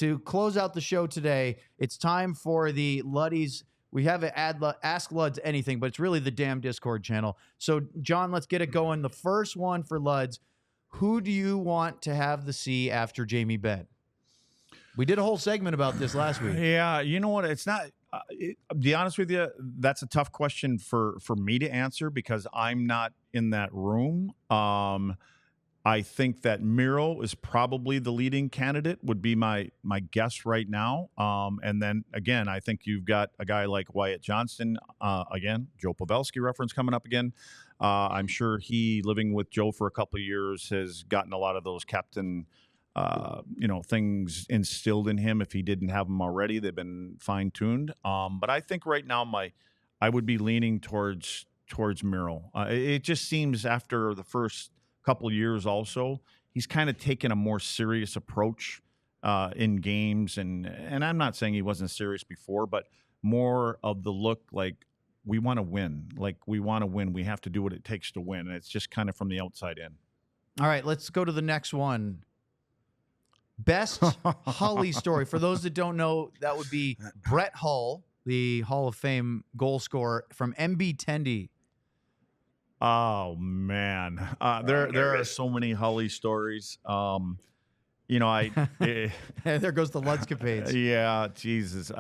to close out the show today, it's time for the Luddies. We have an Ask Luds Anything, but it's really the damn Discord channel. So, John, let's get it going. The first one for Luds. Who do you want to have the C after Jamie Benn? We did a whole segment about this last week. Yeah, you know what? It's not. To be honest with you, that's a tough question for me to answer because I'm not in that room. I think that Miro is probably the leading candidate, would be my guess right now. And then again, I think you've got a guy like Wyatt Johnston. Again, Joe Pavelski reference coming up again. I'm sure he, living with Joe for a couple of years, has gotten a lot of those captain things instilled in him. If he didn't have them already, they've been fine-tuned. But I think right now I would be leaning towards Miro. It just seems after the first couple of years also, he's kind of taken a more serious approach in games. And I'm not saying he wasn't serious before, but more of the look like we want to win. Like we want to win. We have to do what it takes to win. And it's just kind of from the outside in. All right, let's go to the next one. Best Hully story. For those that don't know, that would be Brett Hull, the Hall of Fame goal scorer from MB Tendy. Oh man, there are so many Hully stories. There goes the Ludscapades. Yeah, Jesus.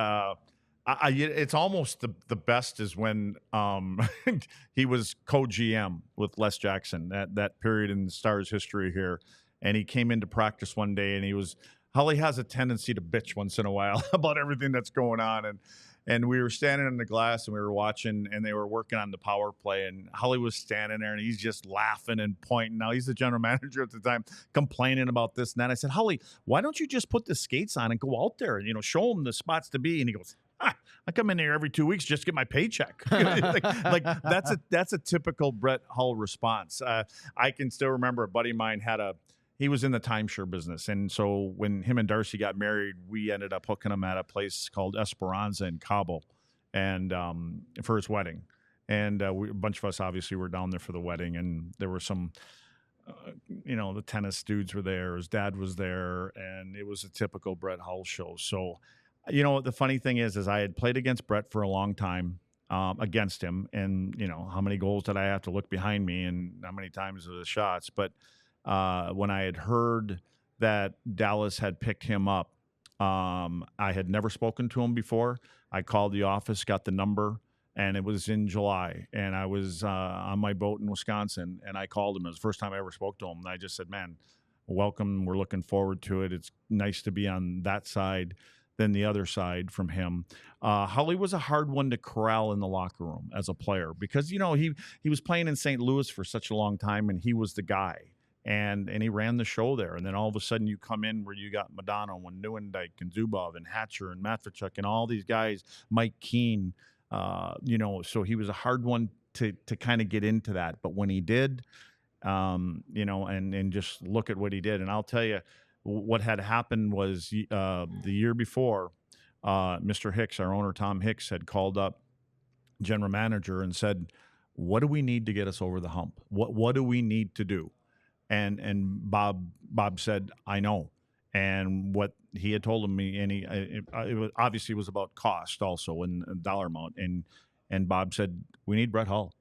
It's almost the best is when he was co-GM with Les Jackson, that period in the Stars history here. And he came into practice one day and Hully has a tendency to bitch once in a while about everything that's going on. And we were standing in the glass and we were watching and they were working on the power play and Hully was standing there and he's just laughing and pointing. Now he's the general manager at the time, complaining about this and that. I said, Hully, why don't you just put the skates on and go out there and, show him the spots to be? And he goes, I come in here every 2 weeks just to get my paycheck. like that's a typical Brett Hull response. I can still remember a buddy of mine he was in the timeshare business. And so when him and Darcy got married, we ended up hooking him at a place called Esperanza in Cabo and for his wedding. And a bunch of us obviously were down there for the wedding. And there were some, the tennis dudes were there. His dad was there. And it was a typical Brett Hull show. So, the funny thing is I had played against Brett for a long time against him. And, how many goals did I have to look behind me and how many times were the shots? But when I had heard that Dallas had picked him up, I had never spoken to him before. I called the office, got the number, and it was in July. And I was on my boat in Wisconsin, and I called him. It was the first time I ever spoke to him. And I just said, man, welcome. We're looking forward to it. It's nice to be on that side than the other side from him. Hully was a hard one to corral in the locker room as a player because, he was playing in St. Louis for such a long time, and he was the guy. And he ran the show there. And then all of a sudden you come in where you got Madonna and Neuendijk and Zubov and Hatcher and Matvichuk and all these guys, Mike Keane, so he was a hard one to kind of get into that. But when he did, and just look at what he did. And I'll tell you what had happened was the year before, Mr. Hicks, our owner, Tom Hicks, had called up general manager and said, what do we need to get us over the hump? What do we need to do? And Bob said, I know. And what he had told me, and it was obviously was about cost also and dollar amount. And Bob said, we need Brett Hull.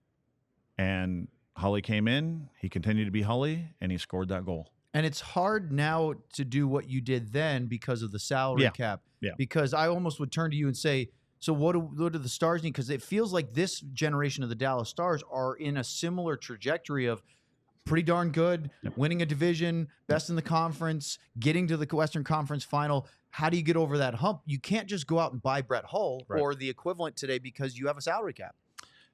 And Hully came in, he continued to be Hully, and he scored that goal. And it's hard now to do what you did then because of the salary cap. Yeah. Because I almost would turn to you and say, so what do the Stars need? Because it feels like this generation of the Dallas Stars are in a similar trajectory of pretty darn good, winning a division, best in the conference, getting to the Western Conference final. How do you get over that hump? You can't just go out and buy Brett Hull or the equivalent today because you have a salary cap.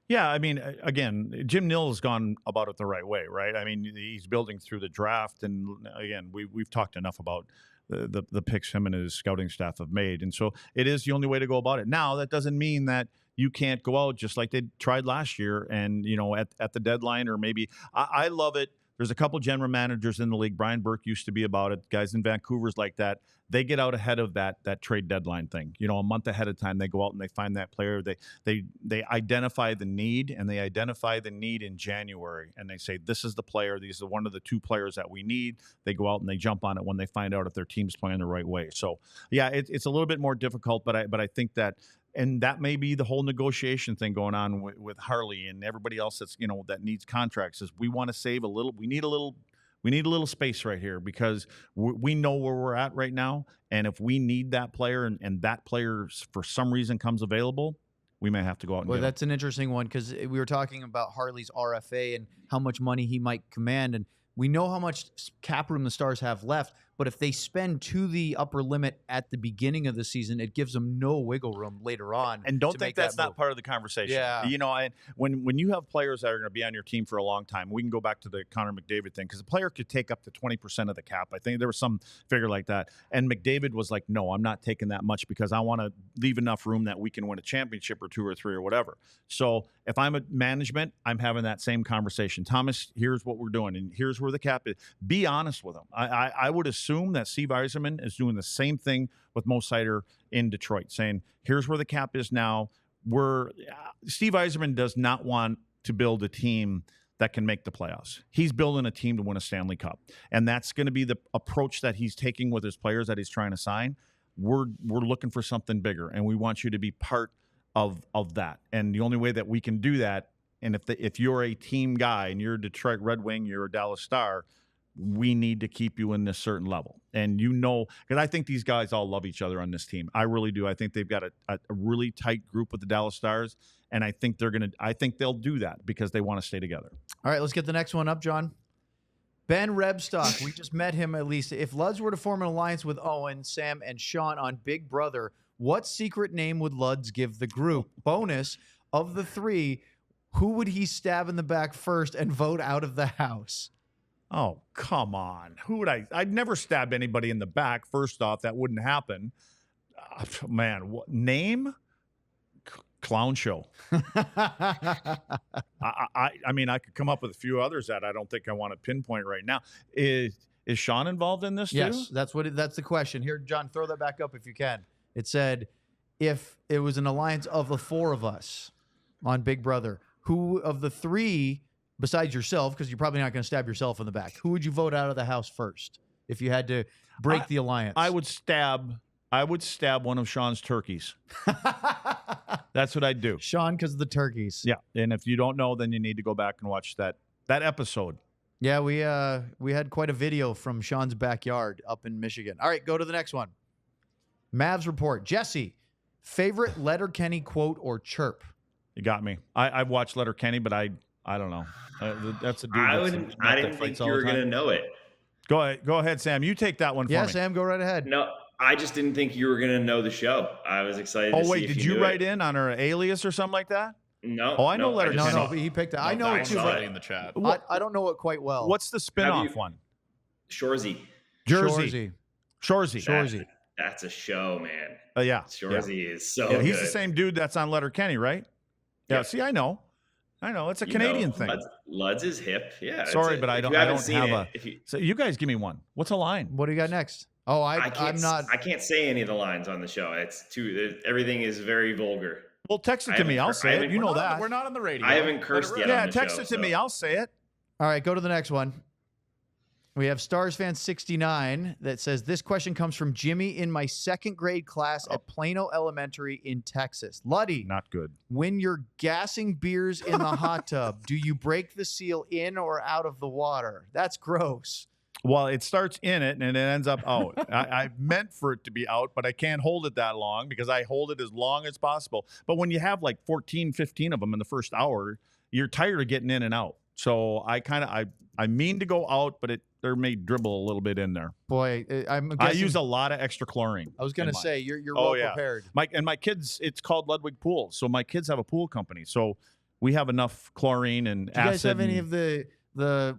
Yeah, I mean, again, Jim Nill has gone about it the right way, right? I mean, he's building through the draft, and again, we've talked enough about the picks him and his scouting staff have made, and so it is the only way to go about it. Now, that doesn't mean that you can't go out just like they tried last year and, at the deadline or maybe I love it There's a couple general managers in the league. Brian Burke used to be about it. Guys in Vancouver's like that. They get out ahead of that trade deadline thing. A month ahead of time, they go out and they find that player. They identify the need, and they identify the need in January, and they say, this is the player. These are one of the 2 players that we need. They go out and they jump on it when they find out if their team's playing the right way. So, yeah, it's a little bit more difficult, but I think that. And that may be the whole negotiation thing going on with Harley and everybody else that's that needs contracts. Is we want to save a little. We need a little space right here because we know where we're at right now. And if we need that player and that player for some reason comes available, we may have to go out and Well, get that's an interesting one because we were talking about Harley's RFA and how much money he might command. And we know how much cap room the Stars have left. But if they spend to the upper limit at the beginning of the season, it gives them no wiggle room later on. And don't think that's not part of the conversation. Yeah. When you have players that are going to be on your team for a long time, we can go back to the Connor McDavid thing because a player could take up to 20% of the cap. I think there was some figure like that. And McDavid was like, no, I'm not taking that much because I want to leave enough room that we can win a championship or 2 or 3 or whatever. So if I'm a management, I'm having that same conversation. Thomas, here's what we're doing, and here's where the cap is. Be honest with them. I would assume that Steve Yzerman is doing the same thing with Mo Seider in Detroit, saying, here's where the cap is now. Steve Yzerman does not want to build a team that can make the playoffs. He's building a team to win a Stanley Cup. And that's going to be the approach that he's taking with his players that he's trying to sign. We're looking for something bigger, and we want you to be part of that. And the only way that we can do that, and if you're a team guy and you're a Detroit Red Wing, you're a Dallas Star, we need to keep you in this certain level. And because I think these guys all love each other on this team. I really do. I think they've got a really tight group with the Dallas Stars, and I think they'll do that because they want to stay together. All right, let's get the next one up, John. Ben Rebstock, we just met him at least. If Luds were to form an alliance with Owen, Sam, and Sean on Big Brother, what secret name would Luds give the group? Bonus, of the 3, who would he stab in the back first and vote out of the house? Oh, come on. Who would I'd never stab anybody in the back. First off, that wouldn't happen. Man, what name? Clown Show. I mean, I could come up with a few others that I don't think I want to pinpoint right now. Is Sean involved in this too? Yes, that's the question. Here, John, throw that back up if you can. It said, if it was an alliance of the 4 of us on Big Brother, who of the 3, besides yourself, because you're probably not going to stab yourself in the back, who would you vote out of the house first if you had to break the alliance? I would stab one of Sean's turkeys. That's what I'd do. Sean, because of the turkeys. Yeah, and if you don't know, then you need to go back and watch that episode. Yeah, we had quite a video from Sean's backyard up in Michigan. All right, go to the next one. Mavs report. Jesse, favorite Letterkenny quote or chirp? You got me. I've watched Letterkenny, but I don't know. That's a dude. I didn't think you were going to know it. Go ahead, Sam. You take that one for me. Yeah, Sam, go right ahead. No, I just didn't think you were going to know the show. I was excited to see. Oh, wait, did you write in on our alias or something like that? No. Oh, I know Letterkenny. No, he picked it. I know it too. But in the chat. I don't know it quite well. What's the spin-off one? Shorzy. Jersey. Shorzy. That's a show, man. Yeah. Shorzy is so good. He's the same dude that's on Letterkenny, right? Yeah. See, I know. It's a Canadian thing. Luds is hip. Yeah. Sorry, but I don't have so you guys give me one. What's a line? What do you got next? Oh, I'm not. I can't say any of the lines on the show. Everything is very vulgar. Well, text it to me. I'll say it. You know that. We're not on the radio. I haven't cursed yet. Yeah, text it to me. I'll say it. All right, go to the next one. We have Stars fan 69 that says, this question comes from Jimmy in my 2nd grade class at Plano Elementary in Texas. Luddy. Not good. When you're gassing beers in the hot tub, do you break the seal in or out of the water? That's gross. Well, it starts in it and it ends up out. I meant for it to be out, but I can't hold it that long because I hold it as long as possible. But when you have like 14, 15 of them in the first hour, you're tired of getting in and out. So I mean to go out, but there may dribble a little bit in there. Boy, I use a lot of extra chlorine. I was going to say, you're well prepared. My kids, it's called Ludwig Pool. So my kids have a pool company. So we have enough chlorine and acid. Do you guys have any of the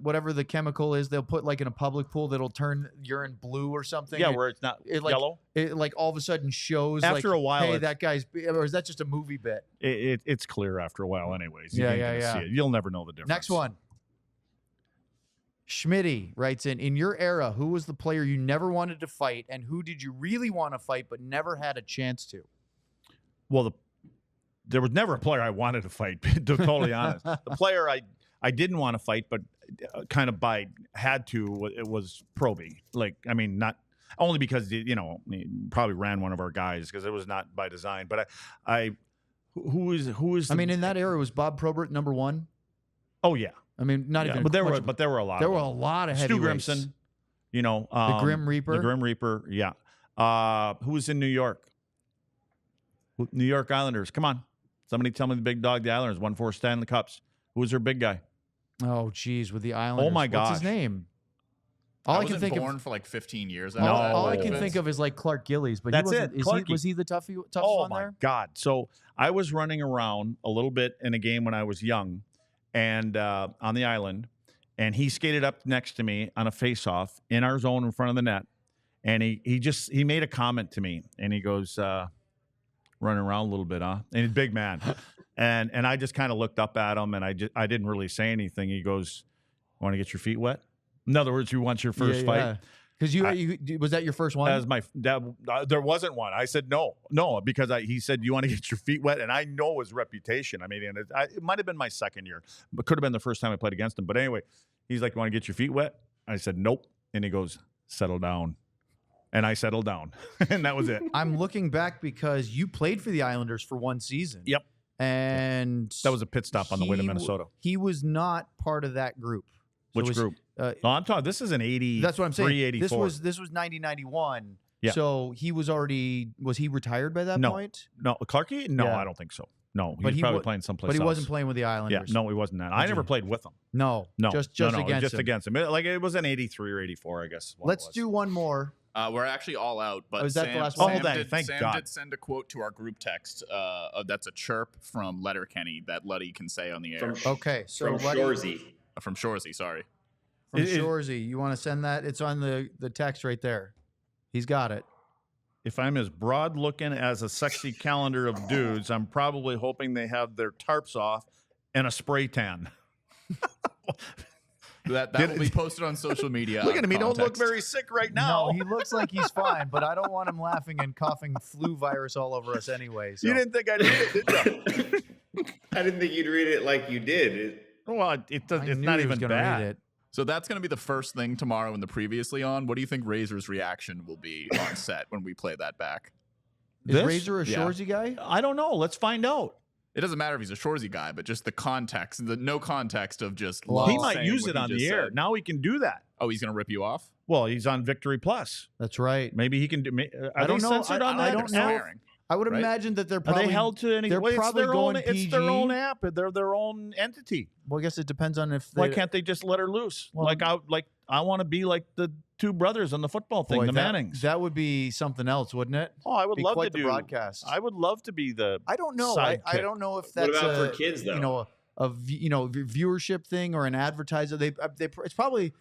whatever the chemical is they'll put like in a public pool that'll turn urine blue or something? Yeah, where it's not yellow. It like all of a sudden shows after a while. Hey, that guy's, or is that just a movie bit? It's clear after a while anyways. Yeah. You'll never know the difference. Next one. Schmitty writes in your era, who was the player you never wanted to fight, and who did you really want to fight but never had a chance to? Well, there was never a player I wanted to fight, to be totally honest. The player I didn't want to fight, but kind of had to, it was Proby. Like, I mean, not only because, he probably ran one of our guys because it was not by design, but who is I mean, in that era, was Bob Probert number one? Oh, yeah. I mean, not even. But there were a lot. There were a lot of Stu heavyweights. Grimson, the Grim Reaper. The Grim Reaper, yeah. Who was in New York? New York Islanders. Come on. Somebody tell me the big dog, the Islanders, won 4 Stanley Cups. Who was their big guy? Oh, geez, with the Islanders. Oh, my gosh. What's his name? All I can think born of for like 15 years. All I can think of is like Clark Gillies, but That's he wasn't. it, Clarky. Was he the toughest Oh, one my there? God. So I was running around a little bit in a game when I was young and on the island, and he skated up next to me on a face-off in our zone in front of the net, and he made a comment to me, and he goes, running around a little bit, huh? And he's a big man. And I just kind of looked up at him, and I didn't really say anything. He goes, "Want to get your feet wet?" In other words, you want your first fight? Because you was that your first one? That was there wasn't one. I said no, because he said, "You want to get your feet wet?" And I know his reputation. I mean, and it might have been my second year, but could have been the first time I played against him. But anyway, he's like, "You want to get your feet wet?" I said, "Nope." And he goes, "Settle down." And I settled down, and that was it. I'm looking back because you played for the Islanders for one season. Yep. And that was a pit stop on the way to Minnesota. He was not part of that group. So Which group? No, I'm talking. This is an 80. That's what I'm saying. 84. This was 90-91. Yeah. So he was already. Was he retired by that point? No, Clarky. No, Yeah. I don't think so. No, But he was probably playing someplace. But he else. wasn't playing with the Islanders. Yeah, no, he wasn't that. I never played with him. No, no, just no, against just him. against him. Like it was an 83 or 84, I guess. Let's do one more. We're actually all out, but is that Sam, the last one? Sam did send a quote to our group text. That's a chirp from Letterkenny that Luddy can say on the air. Okay, so from Shorzy. From Shorzy, sorry. From Shorzy, you want to send that? It's on the text right there. He's got it. If I'm as broad looking as a sexy calendar of dudes, I'm probably hoping they have their tarps off and a spray tan. That will be posted on social media. Look at him. He don't look very sick right now. No, he looks like he's fine, but I don't want him laughing and coughing flu virus all over us anyway. So. You didn't think I'd read it, did you? I didn't think you'd read it like you did. Well, it's not even bad. Read it. So that's going to be the first thing tomorrow in the Previously On. What do you think Razor's reaction will be on set when we play that back? Is Razor a Shorzy guy? I don't know. Let's find out. It doesn't matter if he's a Shorzy guy, but just the context, the no context of just. He might use it on the air. Said. Now he can do that. Oh, he's going to rip you off? Well, he's on Victory Plus. That's right. Maybe he can do. I don't know. Censored on that? I don't know. I would imagine that they're probably. Are they held to any? They're probably their going own. PG. It's their own app. They're their own entity. Well, I guess it depends on if. Why can't they just let her loose? Well, I want to be like the two brothers on the football thing, the Mannings. That would be something else, wouldn't it? Oh, I would love to do the broadcast. I would love to be the. I don't know. I don't know if that's what about for kids though. A viewership thing or an advertiser. It's probably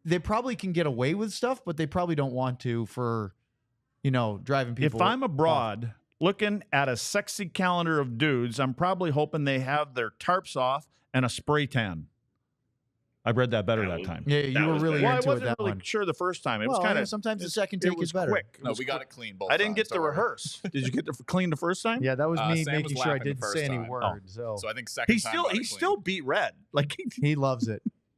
they probably can get away with stuff, but they probably don't want to for driving people. If I'm abroad looking at a sexy calendar of dudes, I'm probably hoping they have their tarps off and a spray tan. I read that better that time. Yeah, you were really into it. Well, I wasn't that really one. sure the first time. It was kind of sometimes the second take is better. Quick. No, we got it clean both. I didn't get times, to rehearse. Did you get to clean the first time? Yeah, that was me Sam making was sure I laughing the didn't first say any time. words. So I think second time he still beat red. Like he loves it.